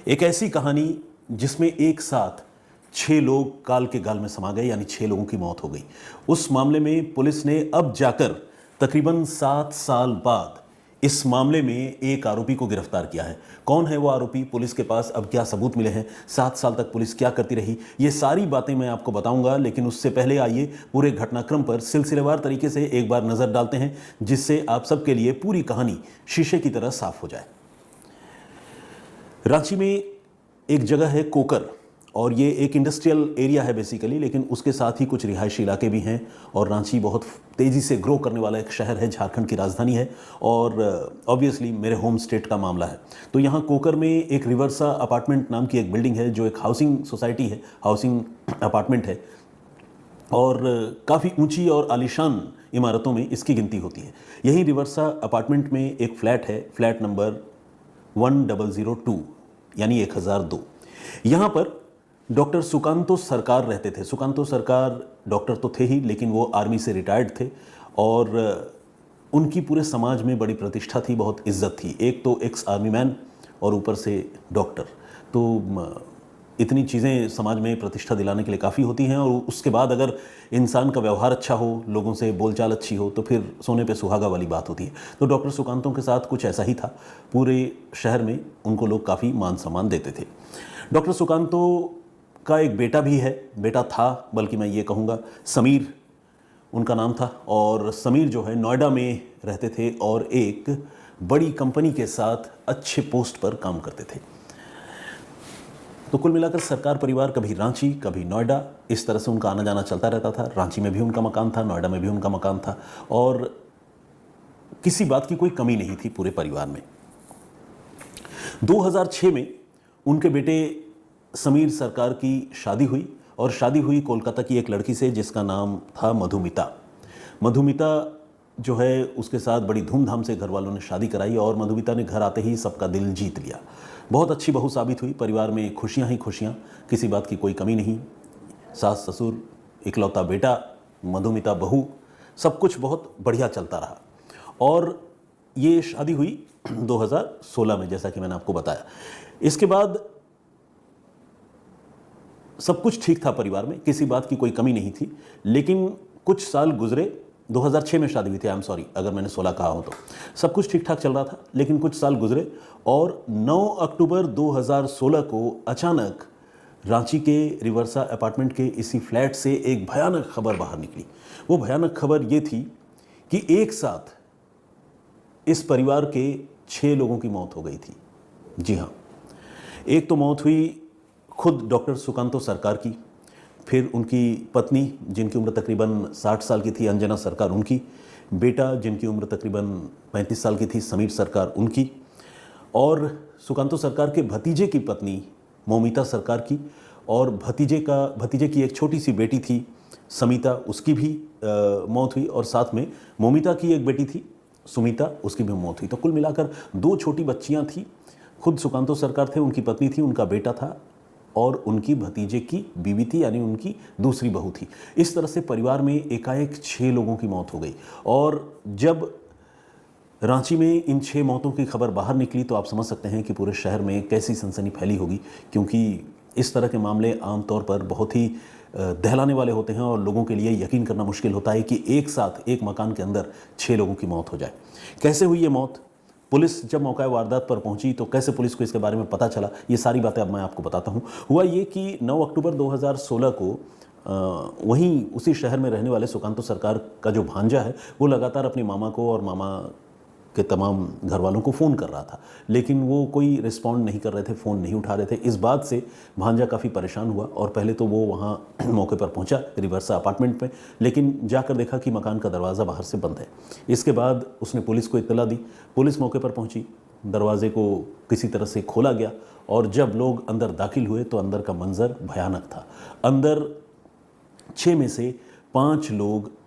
एक ऐसी कहानी जिसमें एक साथ 6 लोग काल के गाल में समा गए, यानी 6 लोगों की मौत हो गई। उस मामले में पुलिस ने अब जाकर तकरीबन 7 साल बाद इस मामले में एक आरोपी को गिरफ्तार किया है। कौन है वो आरोपी, पुलिस के पास अब क्या सबूत मिले हैं, 7 साल तक पुलिस क्या करती रही, ये सारी बातें मैं आपको बताऊंगा। लेकिन उससे पहले आइए पूरे घटनाक्रम पर सिलसिलेवार तरीके से एक बार नजर डालते हैं, जिससे आप सबके लिए पूरी कहानी शीशे की तरह साफ हो जाए। रांची में एक जगह है कोकर, और ये एक इंडस्ट्रियल एरिया है बेसिकली, लेकिन उसके साथ ही कुछ रिहायशी इलाके भी हैं। और रांची बहुत तेज़ी से ग्रो करने वाला एक शहर है, झारखंड की राजधानी है, और ऑब्वियसली मेरे होम स्टेट का मामला है। तो यहाँ कोकर में एक रिवर्सा अपार्टमेंट नाम की एक बिल्डिंग है, जो एक हाउसिंग सोसाइटी है, हाउसिंग अपार्टमेंट है, और काफ़ी ऊंची और आलीशान इमारतों में इसकी गिनती होती है। यही रिवर्सा अपार्टमेंट में एक फ्लैट है, फ्लैट नंबर 1002, यानी 1002। यहाँ पर डॉक्टर सुकांतो सरकार रहते थे। सुकांतो सरकार डॉक्टर तो थे ही, लेकिन वो आर्मी से रिटायर्ड थे, और उनकी पूरे समाज में बड़ी प्रतिष्ठा थी, बहुत इज्जत थी। एक तो एक्स आर्मी मैन और ऊपर से डॉक्टर, तो इतनी चीज़ें समाज में प्रतिष्ठा दिलाने के लिए काफ़ी होती हैं। और उसके बाद अगर इंसान का व्यवहार अच्छा हो, लोगों से बोलचाल अच्छी हो, तो फिर सोने पे सुहागा वाली बात होती है। तो डॉक्टर सुकांतों के साथ कुछ ऐसा ही था। पूरे शहर में उनको लोग काफ़ी मान सम्मान देते थे। डॉक्टर सुकांतो का एक बेटा भी है, बेटा था, बल्कि मैं ये कहूँगा समीर उनका नाम था। और समीर जो है नोएडा में रहते थे और एक बड़ी कंपनी के साथ अच्छे पोस्ट पर काम करते थे। तो कुल मिलाकर सरकार परिवार कभी रांची कभी नोएडा, इस तरह से उनका आना जाना चलता रहता था। रांची में भी उनका मकान था, नोएडा में भी उनका मकान था, और किसी बात की कोई कमी नहीं थी पूरे परिवार में। 2006 में उनके बेटे समीर सरकार की शादी हुई, और शादी हुई कोलकाता की एक लड़की से जिसका नाम था मधुमिता। मधुमिता जो है उसके साथ बड़ी धूमधाम से घर वालों ने शादी कराई, और मधुमिता ने घर आते ही सबका दिल जीत लिया। बहुत अच्छी बहू साबित हुई, परिवार में खुशियां ही खुशियां, किसी बात की कोई कमी नहीं। सास ससुर, इकलौता बेटा, मधुमिता बहू, सब कुछ बहुत बढ़िया चलता रहा। और ये शादी हुई 2016 में, जैसा कि मैंने आपको बताया। इसके बाद सब कुछ ठीक था परिवार में, किसी बात की कोई कमी नहीं थी। लेकिन कुछ साल गुजरे, 2006 में शादी हुई थी, आई एम सॉरी अगर मैंने 16 कहा हो, तो सब कुछ ठीक ठाक चल रहा था। लेकिन कुछ साल गुजरे और 9 अक्टूबर 2016 को अचानक रांची के रिवर्सा अपार्टमेंट के इसी फ्लैट से एक भयानक खबर बाहर निकली। वो भयानक खबर ये थी कि एक साथ इस परिवार के 6 लोगों की मौत हो गई थी। जी हाँ, एक तो मौत हुई खुद डॉक्टर सुकांतो सरकार की, फिर उनकी पत्नी जिनकी उम्र तकरीबन 60 साल की थी, अंजना सरकार, उनकी, बेटा जिनकी उम्र तकरीबन 35 साल की थी, समीर सरकार, उनकी, और सुकांतो सरकार के भतीजे की पत्नी मौमिता सरकार की, और भतीजे की एक छोटी सी बेटी थी समिता, उसकी भी मौत हुई, और साथ में मौमिता की एक बेटी थी सुमिता, उसकी भी मौत हुई। तो कुल मिलाकर 2 छोटी बच्चियां थी। खुद सुकांतो सरकार थे, उनकी पत्नी थी, उनका बेटा था, और उनकी भतीजे की बीवी थी, यानी उनकी दूसरी बहू थी। इस तरह से परिवार में एकाएक 6 लोगों की मौत हो गई। और जब रांची में इन 6 मौतों की खबर बाहर निकली, तो आप समझ सकते हैं कि पूरे शहर में कैसी सनसनी फैली होगी, क्योंकि इस तरह के मामले आमतौर पर बहुत ही दहलाने वाले होते हैं, और लोगों के लिए यकीन करना मुश्किल होता है कि एक साथ एक मकान के अंदर 6 लोगों की मौत हो जाए। कैसे हुई ये मौत, पुलिस जब मौका वारदात पर पहुंची तो कैसे पुलिस को इसके बारे में पता चला, ये सारी बातें अब मैं आपको बताता हूं। हुआ ये कि 9 अक्टूबर 2016 को वहीं उसी शहर में रहने वाले सुकांतो सरकार का जो भांजा है, वो लगातार अपनी मामा को और मामा के तमाम घर वालों को फ़ोन कर रहा था, लेकिन वो कोई रिस्पॉन्ड नहीं कर रहे थे, फ़ोन नहीं उठा रहे थे। इस बात से भांजा काफ़ी परेशान हुआ, और पहले तो वो वहाँ मौके पर पहुँचा रिवर्सा अपार्टमेंट में, लेकिन जाकर देखा कि मकान का दरवाज़ा बाहर से बंद है। इसके बाद उसने पुलिस को इत्तला दी, पुलिस मौके पर पहुँची, दरवाजे को किसी तरह से खोला गया, और जब लोग अंदर दाखिल हुए तो अंदर का मंजर भयानक था। अंदर 6 में से 5 लोग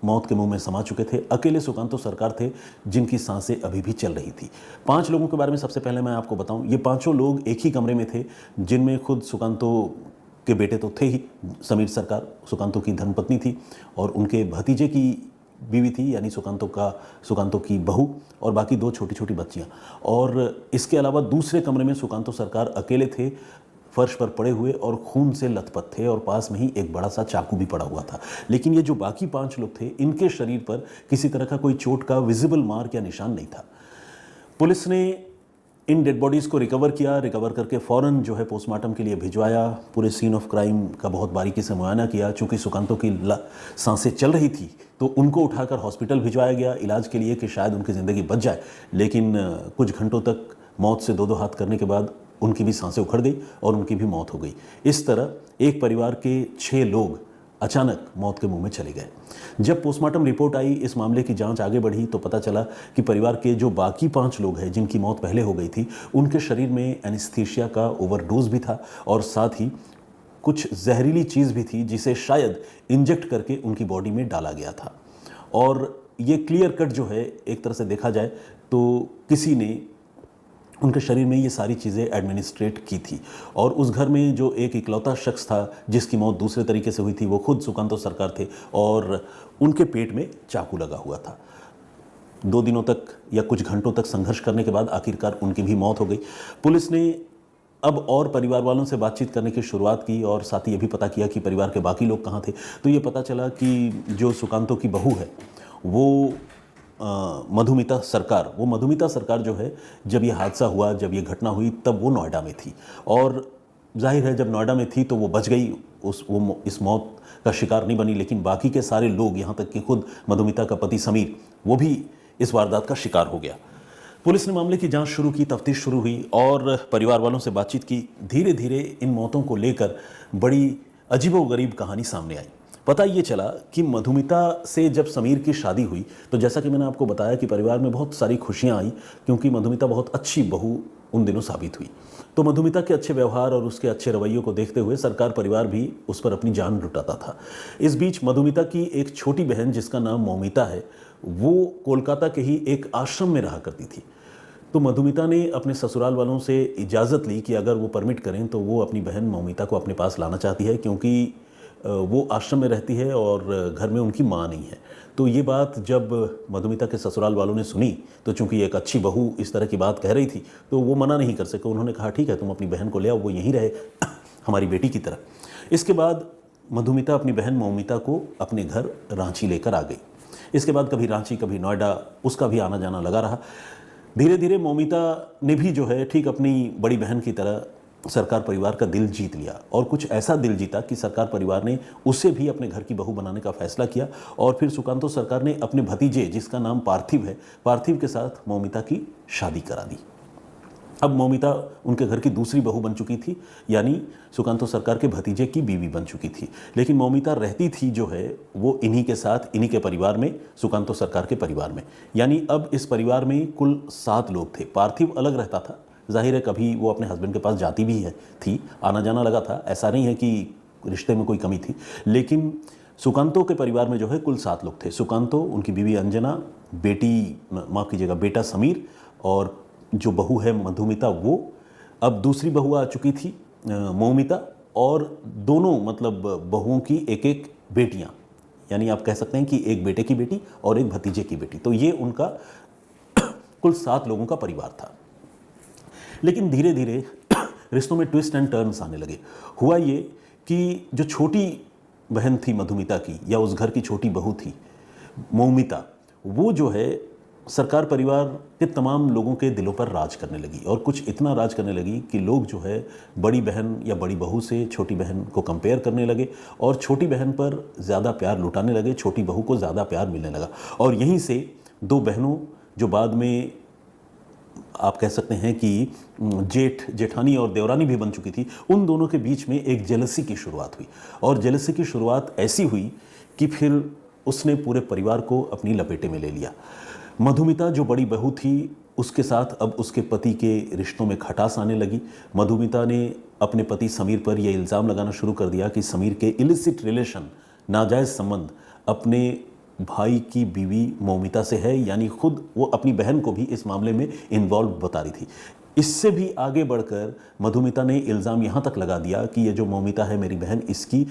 मौत के मुंह में समा चुके थे। अकेले सुकांतो सरकार थे जिनकी सांसें अभी भी चल रही थी। 5 लोगों के बारे में सबसे पहले मैं आपको बताऊं, ये 5 लोग एक ही कमरे में थे, जिनमें खुद सुकांतो के बेटे तो थे ही, समीर सरकार सुकांतो की धर्मपत्नी थी, और उनके भतीजे की बीवी थी, यानी सुकांतो की बहू और बाकी 2 छोटी छोटी बच्चियां। और इसके अलावा दूसरे कमरे में सुकांतो सरकार अकेले थे, फर्श पर पड़े हुए और खून से लथपथ थे, और पास में ही एक बड़ा सा चाकू भी पड़ा हुआ था। लेकिन ये जो बाकी 5 लोग थे, इनके शरीर पर किसी तरह का कोई चोट का विजिबल मार्क या निशान नहीं था। पुलिस ने इन डेड बॉडीज़ को रिकवर किया, रिकवर करके फ़ौरन जो है पोस्टमार्टम के लिए भिजवाया। पूरे सीन ऑफ क्राइम का बहुत बारीकी से मुआयना किया। चूँकि सुकांतो की सांसें चल रही थी तो उनको उठाकर हॉस्पिटल भिजवाया गया इलाज के लिए कि शायद उनकी ज़िंदगी बच जाए। लेकिन कुछ घंटों तक मौत से 2-2 हाथ करने के बाद उनकी भी सांसें उखड़ गई और उनकी भी मौत हो गई। इस तरह एक परिवार के 6 लोग अचानक मौत के मुंह में चले गए। जब पोस्टमार्टम रिपोर्ट आई, इस मामले की जांच आगे बढ़ी तो पता चला कि परिवार के जो बाकी 5 लोग हैं जिनकी मौत पहले हो गई थी, उनके शरीर में एनेस्थीसिया का ओवरडोज भी था और साथ ही कुछ जहरीली चीज़ भी थी जिसे शायद इंजेक्ट करके उनकी बॉडी में डाला गया था। और ये क्लियर कट जो है, एक तरह से देखा जाए तो किसी ने उनके शरीर में ये सारी चीज़ें एडमिनिस्ट्रेट की थी। और उस घर में जो एक इकलौता शख्स था जिसकी मौत दूसरे तरीके से हुई थी, वो खुद सुकांतो सरकार थे और उनके पेट में चाकू लगा हुआ था। 2 दिनों तक या कुछ घंटों तक संघर्ष करने के बाद आखिरकार उनकी भी मौत हो गई। पुलिस ने अब और परिवार वालों से बातचीत करने की शुरुआत की और साथ ही ये भी पता किया कि परिवार के बाकी लोग कहाँ थे। तो ये पता चला कि जो सुकांतो की बहू है वो मधुमिता सरकार जो है, जब ये हादसा हुआ, जब ये घटना हुई, तब वो नोएडा में थी। और जाहिर है जब नोएडा में थी तो वो बच गई, वो इस मौत का शिकार नहीं बनी। लेकिन बाकी के सारे लोग, यहाँ तक कि खुद मधुमिता का पति समीर, वो भी इस वारदात का शिकार हो गया। पुलिस ने मामले की जांच शुरू की, तफ्तीश शुरू हुई और परिवार वालों से बातचीत की। धीरे धीरे इन मौतों को लेकर बड़ी अजीबोगरीब कहानी सामने आई। पता ये चला कि मधुमिता से जब समीर की शादी हुई तो जैसा कि मैंने आपको बताया कि परिवार में बहुत सारी खुशियां आई, क्योंकि मधुमिता बहुत अच्छी बहू उन दिनों साबित हुई। तो मधुमिता के अच्छे व्यवहार और उसके अच्छे रवैयों को देखते हुए सरकार परिवार भी उस पर अपनी जान लुटाता था। इस बीच मधुमिता की एक छोटी बहन जिसका नाम मौमिता है, वो कोलकाता के ही एक आश्रम में रहा करती थी। तो मधुमिता ने अपने ससुराल वालों से इजाज़त ली कि अगर वो परमिट करें तो वो अपनी बहन मौमिता को अपने पास लाना चाहती है, क्योंकि वो आश्रम में रहती है और घर में उनकी माँ नहीं है। तो ये बात जब मधुमिता के ससुराल वालों ने सुनी तो चूंकि एक अच्छी बहू इस तरह की बात कह रही थी तो वो मना नहीं कर सके। उन्होंने कहा ठीक है, तुम अपनी बहन को ले आओ, वो यहीं रहे हमारी बेटी की तरह। इसके बाद मधुमिता अपनी बहन मौमिता को अपने घर रांची लेकर आ गई। इसके बाद कभी रांची कभी नोएडा उसका भी आना जाना लगा रहा। धीरे धीरे मौमिता ने भी जो है ठीक अपनी बड़ी बहन की तरह सरकार परिवार का दिल जीत लिया, और कुछ ऐसा दिल जीता कि सरकार परिवार ने उसे भी अपने घर की बहू बनाने का फैसला किया। और फिर सुकांतो सरकार ने अपने भतीजे, जिसका नाम पार्थिव है, पार्थिव के साथ मौमिता की शादी करा दी। अब मौमिता उनके घर की दूसरी बहू बन चुकी थी, यानी सुकांतो सरकार के भतीजे की बीवी बन चुकी थी। लेकिन मौमिता रहती थी जो है वो इन्हीं के साथ, इन्हीं के परिवार में, सुकांतो सरकार के परिवार में। यानी अब इस परिवार में कुल 7 लोग थे। पार्थिव अलग रहता था, जाहिर है कभी वो अपने हस्बैंड के पास जाती भी थी, आना जाना लगा था, ऐसा नहीं है कि रिश्ते में कोई कमी थी। लेकिन सुकांतो के परिवार में जो है कुल 7 लोग थे। सुकांतो, उनकी बीवी अंजना, माफ़ कीजिएगा बेटा समीर, और जो बहू है मधुमिता वो, अब दूसरी बहू आ चुकी थी मौमिता, और दोनों मतलब बहुओं की एक एक बेटियाँ, यानी आप कह सकते हैं कि एक बेटे की बेटी और एक भतीजे की बेटी। तो ये उनका कुल 7 लोगों का परिवार था। लेकिन धीरे धीरे रिश्तों में ट्विस्ट एंड टर्न्स आने लगे। हुआ ये कि जो छोटी बहन थी मधुमिता की, या उस घर की छोटी बहू थी मौमिता, वो जो है सरकार परिवार के तमाम लोगों के दिलों पर राज करने लगी। और कुछ इतना राज करने लगी कि लोग जो है बड़ी बहन या बड़ी बहू से छोटी बहन को कंपेयर करने लगे और छोटी बहन पर ज़्यादा प्यार लुटाने लगे, छोटी बहू को ज़्यादा प्यार मिलने लगा। और यहीं से 2 बहनों, जो बाद में आप कह सकते हैं कि जेठानी और देवरानी भी बन चुकी थी, उन दोनों के बीच में एक जेलसी की शुरुआत हुई। और जेलसी की शुरुआत ऐसी हुई कि फिर उसने पूरे परिवार को अपनी लपेटे में ले लिया। मधुमिता जो बड़ी बहू थी, उसके साथ अब उसके पति के रिश्तों में खटास आने लगी। मधुमिता ने अपने पति समीर पर यह इल्ज़ाम लगाना शुरू कर दिया कि समीर के इलिसिट रिलेशन, नाजायज़ संबंध, अपने भाई की बीवी मौमिता से है, यानी खुद वो अपनी बहन को भी इस मामले में इन्वॉल्व बता रही थी। इससे भी आगे बढ़कर मधुमिता ने इल्ज़ाम यहाँ तक लगा दिया कि ये जो मौमिता है मेरी बहन, इसकी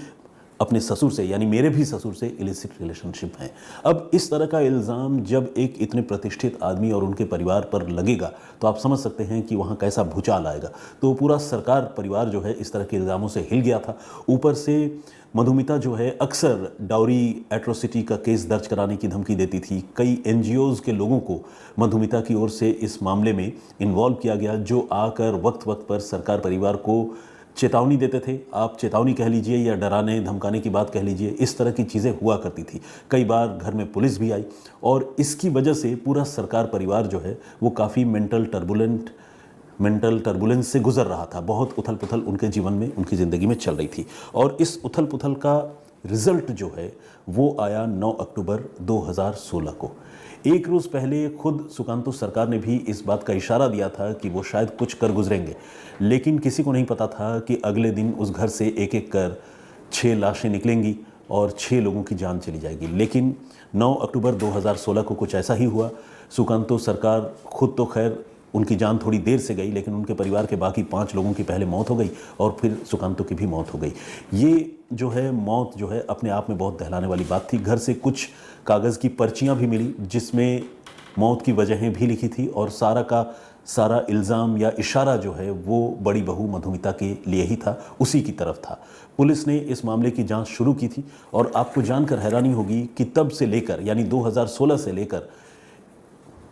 अपने ससुर से, यानी मेरे भी ससुर से इलिसिट रिलेशनशिप हैं। अब इस तरह का इल्ज़ाम जब एक इतने प्रतिष्ठित आदमी और उनके परिवार पर लगेगा तो आप समझ सकते हैं कि वहाँ कैसा भूचाल आएगा। तो पूरा सरकार परिवार जो है इस तरह के इल्ज़ामों से हिल गया था। ऊपर से मधुमिता जो है अक्सर डाउरी एट्रोसिटी का केस दर्ज कराने की धमकी देती थी। कई एनजीओज़ के लोगों को मधुमिता की ओर से इस मामले में इन्वॉल्व किया गया, जो आकर वक्त वक्त पर सरकार परिवार को चेतावनी देते थे। आप चेतावनी कह लीजिए या डराने धमकाने की बात कह लीजिए, इस तरह की चीज़ें हुआ करती थी। कई बार घर में पुलिस भी आई और इसकी वजह से पूरा सरकार परिवार जो है वो काफ़ी मेंटल टर्बुलेंस से गुजर रहा था। बहुत उथल पुथल उनके जीवन में, उनकी ज़िंदगी में चल रही थी और इस उथल पुथल का रिज़ल्ट जो है वो आया 9 अक्टूबर 2016 को। एक रोज़ पहले खुद सुकांतो सरकार ने भी इस बात का इशारा दिया था कि वो शायद कुछ कर गुजरेंगे, लेकिन किसी को नहीं पता था कि अगले दिन उस घर से एक एक कर 6 लाशें निकलेंगी और 6 लोगों की जान चली जाएगी। लेकिन 9 अक्टूबर 2016 को कुछ ऐसा ही हुआ। सुकांतो सरकार खुद तो खैर उनकी जान थोड़ी देर से गई, लेकिन उनके परिवार के बाकी 5 लोगों की पहले मौत हो गई और फिर सुकांतो की भी मौत हो गई। ये जो है मौत जो है अपने आप में बहुत दहलाने वाली बात थी। घर से कुछ कागज़ की पर्चियाँ भी मिली जिसमें मौत की वजहें भी लिखी थी और सारा का सारा इल्ज़ाम या इशारा जो है वो बड़ी बहू मधुमिता के लिए ही था, उसी की तरफ था। पुलिस ने इस मामले की जांच शुरू की थी और आपको जानकर हैरानी होगी कि तब से लेकर यानी 2016 से लेकर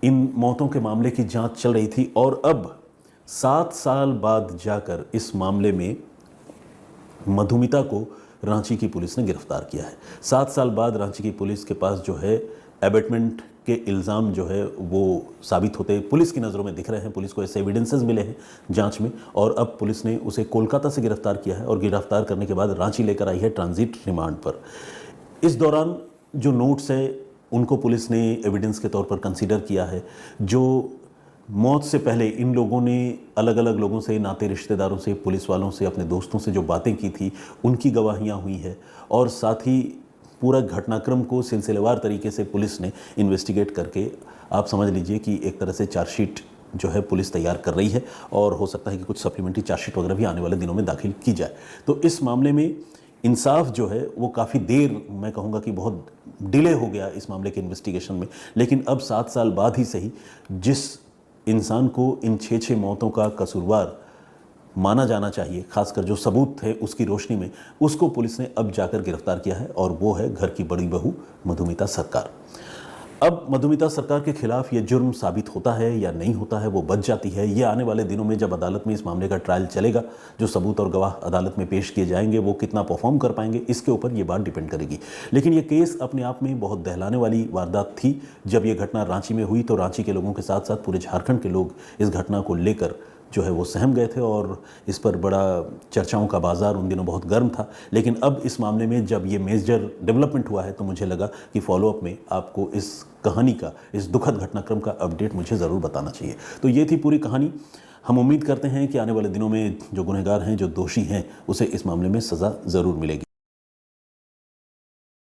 इन मौतों के मामले की जांच चल रही थी और अब 7 साल बाद जाकर इस मामले में मधुमिता को रांची की पुलिस ने गिरफ्तार किया है। 7 साल बाद रांची की पुलिस के पास जो है एबेटमेंट के इल्ज़ाम जो है वो साबित होते पुलिस की नज़रों में दिख रहे हैं। पुलिस को ऐसे एविडेंसेस मिले हैं जांच में और अब पुलिस ने उसे कोलकाता से गिरफ्तार किया है और गिरफ्तार करने के बाद रांची लेकर आई है ट्रांजिट रिमांड पर। इस दौरान जो नोट्स है उनको पुलिस ने एविडेंस के तौर पर कंसीडर किया है। जो मौत से पहले इन लोगों ने अलग अलग लोगों से, नाते रिश्तेदारों से, पुलिस वालों से, अपने दोस्तों से जो बातें की थी उनकी गवाहियाँ हुई है और साथ ही पूरा घटनाक्रम को सिलसिलेवार तरीके से पुलिस ने इन्वेस्टिगेट करके आप समझ लीजिए कि एक तरह से चार्जशीट जो है पुलिस तैयार कर रही है और हो सकता है कि कुछ सप्लीमेंट्री चार्जशीट वगैरह भी आने वाले दिनों में दाखिल की जाए। तो इस मामले में इंसाफ जो है वो काफ़ी देर, मैं कहूँगा कि बहुत डिले हो गया इस मामले के इन्वेस्टिगेशन में, लेकिन अब 7 साल बाद ही सही जिस इंसान को इन 6 मौतों का कसूरवार माना जाना चाहिए, खासकर जो सबूत थे उसकी रोशनी में, उसको पुलिस ने अब जाकर गिरफ्तार किया है और वो है घर की बड़ी बहू मधुमिता सरकार। अब मधुमिता सरकार के खिलाफ ये जुर्म साबित होता है या नहीं होता है वो बच जाती है। ये आने वाले दिनों में जब अदालत में इस मामले का ट्रायल चलेगा, जो सबूत और गवाह अदालत में पेश किए जाएंगे वो कितना परफॉर्म कर पाएंगे इसके ऊपर ये बात डिपेंड करेगी। लेकिन ये केस अपने आप में बहुत दहलाने वाली वारदात थी। जब ये घटना रांची में हुई तो रांची के लोगों के साथ साथ पूरे झारखंड के लोग इस घटना को लेकर जो है वो सहम गए थे और इस पर बड़ा चर्चाओं का बाजार उन दिनों बहुत गर्म था। लेकिन अब इस मामले में जब ये मेजर डेवलपमेंट हुआ है तो मुझे लगा कि फॉलोअप में आपको इस कहानी का, इस दुखद घटनाक्रम का अपडेट मुझे ज़रूर बताना चाहिए। तो ये थी पूरी कहानी। हम उम्मीद करते हैं कि आने वाले दिनों में जो गुनहगार हैं, जो दोषी हैं, उसे इस मामले में सज़ा ज़रूर मिलेगी।